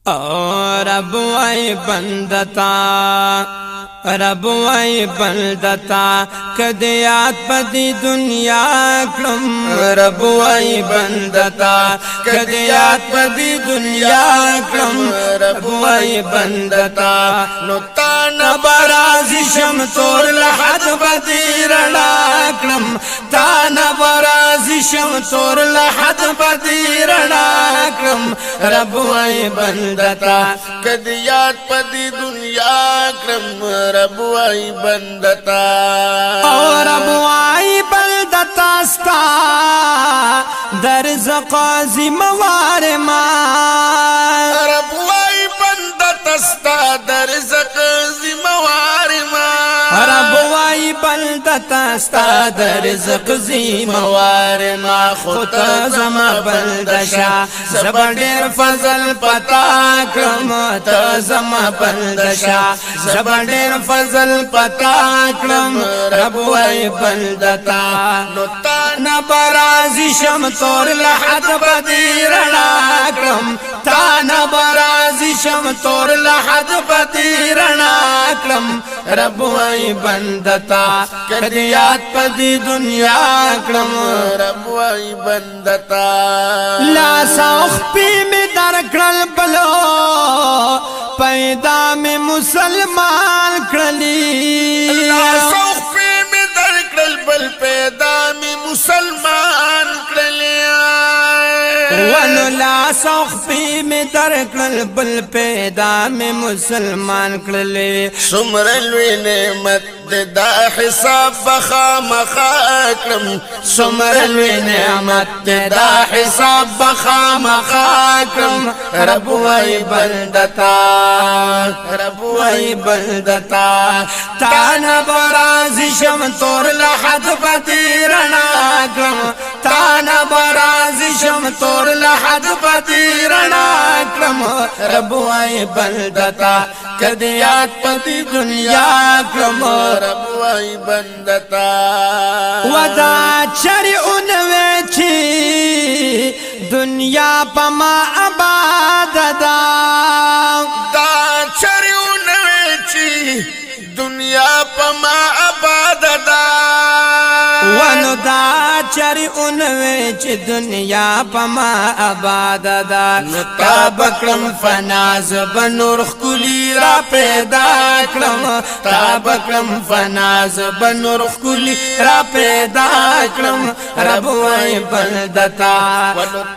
رب وای بندتا رب وای بندتا کدیات پدی دنیا کلم رب وای بندتا کدیات پدی دنیا کلم رب وای بندتا نتان برازی شم تور لحد بدی رنا کلم تان برازی شم تور لحد بدی رنا کلم رب وای بندتا کدیات پدی دنیا کلم رب وای بندتا رب وای بندتا ستا در زقازی موار ما رب وای بندتا ستا در زقازی موار ما رب وای بندتا ستا در زقازی موار ما خود زما بندشا زبر ډیر فضل پتا کړم ته زما بندشا زبر ډیر فضل پتا کړم رب وای بندتا نو تا نه برازي شم تور لحد بدی رڼا کړم تا نه برازي شم تور لحد بدی رڼا کړم رب وای بندتا کدیات پدی دنیا کړم رب وای بندتا لا سوخ پی می در کړل بلو پیدا می مسلمان کړلی لا سوخ پی می در کړل بل پیدا می مسلمان کړلی ونو لا سوخ پی می در کړل بل پیدا می مسلمان کړلی سمر لوی نعمت دا حساب بخامخا کړم سمر لوی نعمت دا حساب بخامخا کړم رب وای بندتا رب وای بندتا تانا برازي شم تور لحد بدی رڼا کړم تانا برازي شم تور لحد بدی رڼا کړم رب وای بندتا کدیات پتی دنیا کړم رب وای بندتا ودا چری اونوي چی دنیا پما آباد دا دا چریونه چی دنیا پما آباد دا ونو دا چری اونوي چی دنیا پما آباد دا تا بکرم فناز بنور خکلی را پیدا کړم تا بکرم فناز بنور خکلی را پیدا کړم رب وای بندتا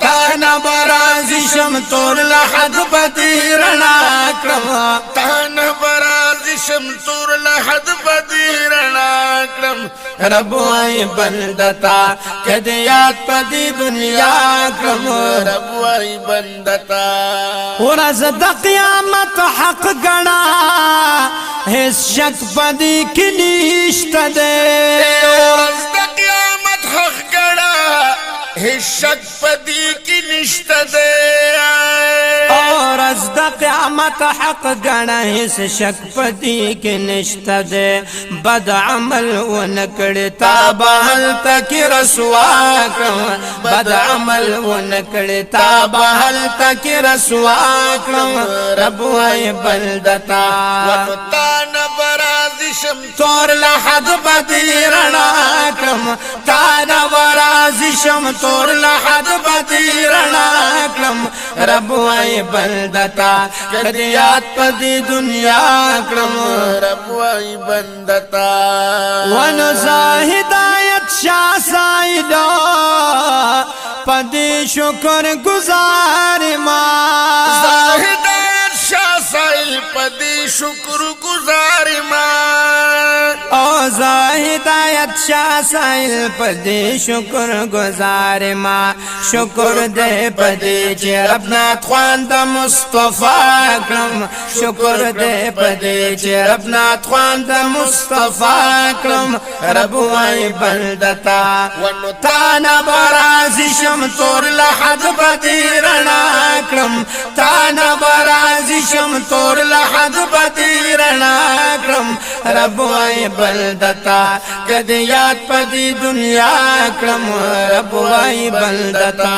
تانا برازي شم تور لحد بدی رڼا کړم تان برازي شم تور لحد بدی رڼا کړم رب وای بندتا کدیات پدی دنیا کړم رب وای بندتا ورځ د قیامت حق غنا هیڅ شک پدی کې نشته ده ورځ د قیامت حق ګړه هیڅ شک پدی کې نشته ده ورځ د قیامت حق غنا هیڅ شک پدی کې نشته ده بد عمل ونکړ تا بهل تک رسوا کړم بد عمل ونکړ تا بهل تک رسوا کړم رب وای بندتا تان برازي شم تور لحد بدی رڼا کړم تان برازي شم تور لحد بدی رڼا کړم رب وای بندتا کدیات پدی دنیا کړم رب وای بندتا ونو زاهدایت شاه سایدو پدی شکر گزار ما زاهدایت شاه سایل پدی شکر گزار ما او زاهدایت شاه سایل پدی شکر گزار ما شکر دے پدی چی ربنا تخوان دا مصطفیٰ کرم شکر دے پدی چی ربنا تخوان دا مصطفیٰ کرم رب وای بندتا تانا برازي شم تور لحد بدی رڼا کړم تانا برازي شم تور لحد بدی رڼا کړم رب وای بندتا کدیات پدی دنیا کړم رب وای بندتا